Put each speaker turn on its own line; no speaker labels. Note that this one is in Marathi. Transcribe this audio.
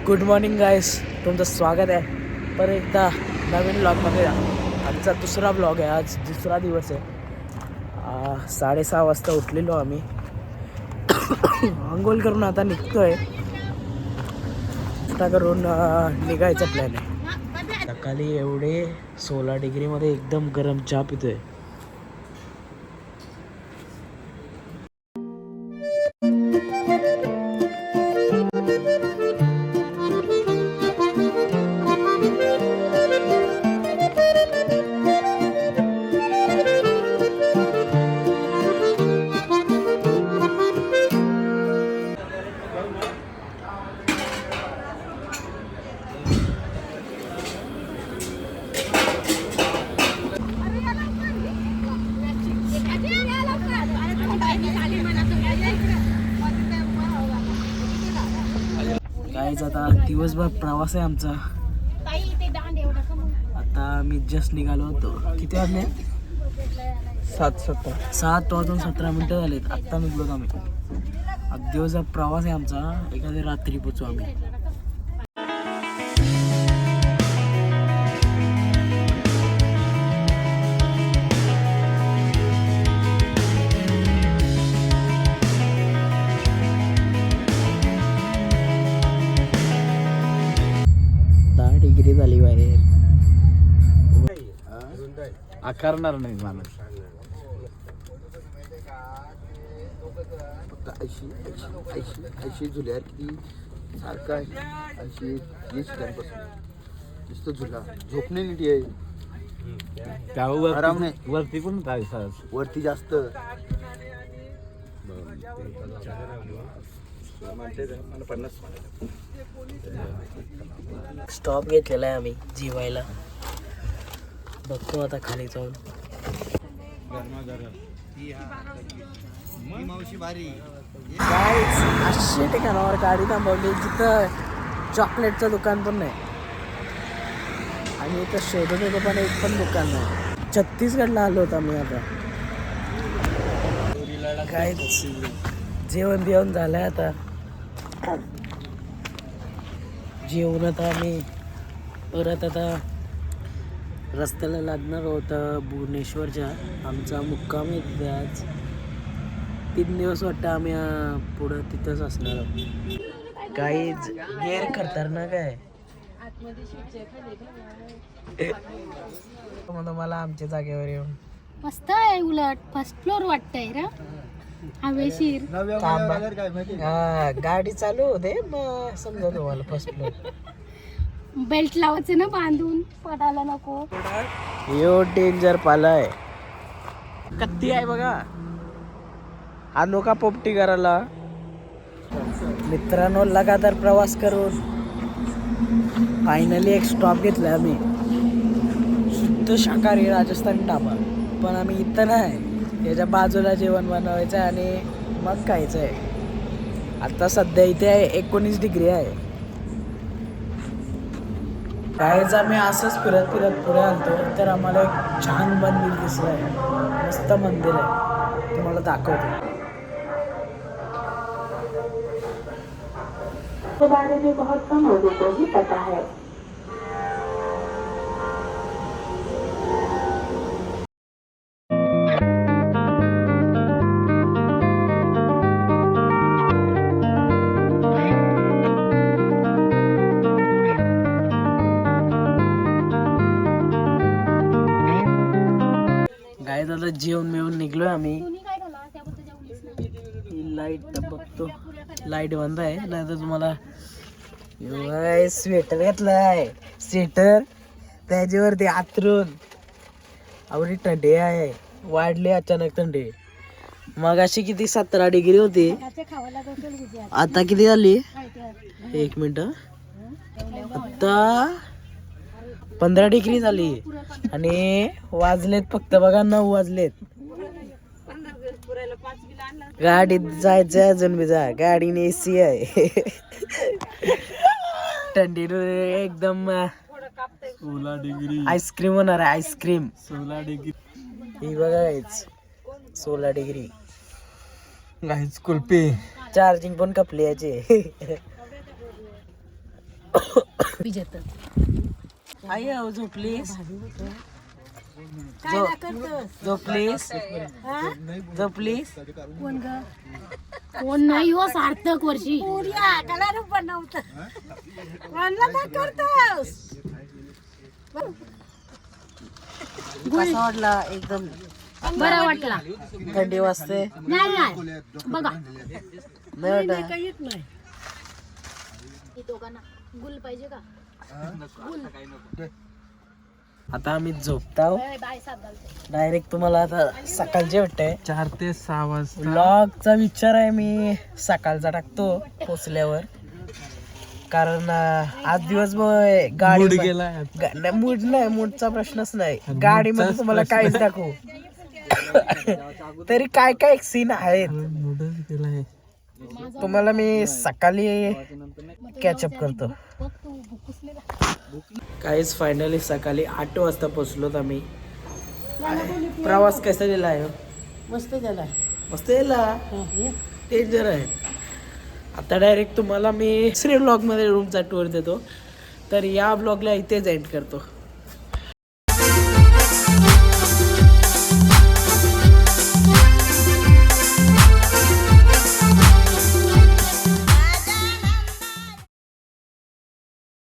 गुड मॉर्निंग गाईस, तुमचं स्वागत आहे पर एकदा नवीन ब्लॉगमध्ये. आमचा दुसरा ब्लॉग आहे. आज दुसरा दिवस आहे. 6:30 वाजता उठलेलो आम्ही. अंघोळ करून आता निघतोय. नाश्ता करून निघायचा प्लॅन आहे. सकाळी एवढे 16 डिग्रीमध्ये एकदम गरम चहा पितोय. काहीच आता दिवसभर प्रवास आहे आमचा. आता मी जस्ट निघालो होतो. किती वाजले? 7 वाजून 17 मिनिटं झालेत. आत्ता निघलो आम्ही. आता दिवसभर प्रवास आहे आमचा. एखाद्या रात्री पोचू आम्ही. डिग्री झाली बाहेर. आकारणार नाही माणूस.
ऐशी झुल्यावर किती सारखं आहे. 80 झुला झोपणे नीट आहे. आराम नाही.
वरती पण काय
वरती जास्त
स्टॉप घेतलेला आहे आम्ही जेवायला. बघतो आता खाली जाऊन. अशा ठिकाणावर गाडी थांबवली जिथं चॉकलेटचं दुकान पण नाही आणि इथं शोधत होतं पण एक पण दुकान नाही. छत्तीसगडला आलो होतो आम्ही. आता काय जेवण बिवण झालंय. आता जेवण आता आम्ही परत आता रस्त्याला लागणार होता भुवनेश्वरच्या. आमचा मुक्काम आहे आज. 3 दिवस वाटतं आम्ही पुढं तिथंच असणार आहोत. काहीच गेअर खतरनाक आहे. मला आमच्या जागेवर येऊन
मस्त आहे. उलट फर्स्ट फ्लोर वाटतंय रे. हवेशीर.
गाडी चालू होते मग समजा तुम्हाला फर्स्ट फ्लोर.
बेल्ट लावायचं ना बांधून, पडायला नको.
यो डेंजर पालाय. कत्ती आहे बघा. अनोखा पोपटी करायला. मित्रांनो, लगातार प्रवास करून फायनली एक स्टॉप घेतला आम्ही. शुद्ध शाकाहारी राजस्थानी ढाबा. पण आम्ही इथं नाही, याच्या बाजूला जेवण बनवायचं आहे आणि मग खायचं आहे. आता सध्या इथे 19 डिग्री आहे. काहीच आम्ही असंच फिरत फिरत पुढे आलतो तर आम्हाला एक छान मंदिर दिसलं आहे. मस्त मंदिर आहे, तुम्हाला दाखवतो.
के बारे में बहुत कम लोगों को ही पता है.
गाईज आता जेवण मिळून निघलोय आम्ही. लाईट बघतो. लाईट बंद आहे. नाही तर तुम्हाला स्वेटर घेतलाय. स्वेटर त्याच्यावरती आतरून आवडी थंडी आहे. वाढली अचानक थंडी. मग अशी किती 17 डिग्री होती. आता किती झाली? 1 मिनिट. आता 15 डिग्री झाली आणि वाजलेत फक्त बघा 9 वाजलेत. गाडीत जायचं अजून बी जा. गाडीने एसी आहे. थंडी एकदम
16 डिग्री.
आईस्क्रीम होणार आहे. Ice cream
16 degree.
ही बघा 16 डिग्री.
गाईज कुल्फी.
चार्जिंग पण कपली याची. आई अहो, झोपलीस झोपलीस झोपलीस
कोण नाही हो सार्थक वर्षी
कसा वाटला एकदम
बरा वाटला
थंडी वाजते
नाही बघा
नाही वाटत
दोघांना गुल पाहिजे का
आता आम्ही झोपताव
बाय साथ घालते
डायरेक्ट तुम्हाला आता सकाळचे वाटतंय
4 ते 6 वाजता
व्लॉगचा विचार आहे मी सकाळचा टाकतो पोचल्यावर कारण आज दिवसभर गाडी
गेला
मूड नाही मूडचा प्रश्नच नाही गाडीमध्ये तुम्हाला काहीच दाखवू तरी काय काय सीन आहेत
नूडल्स गेलाय
तुम्हाला मी सकाळी कॅचअप करतो काहीच फायनली सकाळी 8 वाजता पोचलोत आम्ही प्रवास कसा गेला आहे
मस्त झाला
मस्त गेला डेंजर आहे आता डायरेक्ट तुम्हाला मी दुसऱ्या ब्लॉगमध्ये रूमचा टूर देतो तर या ब्लॉगला इथेच एंड करतो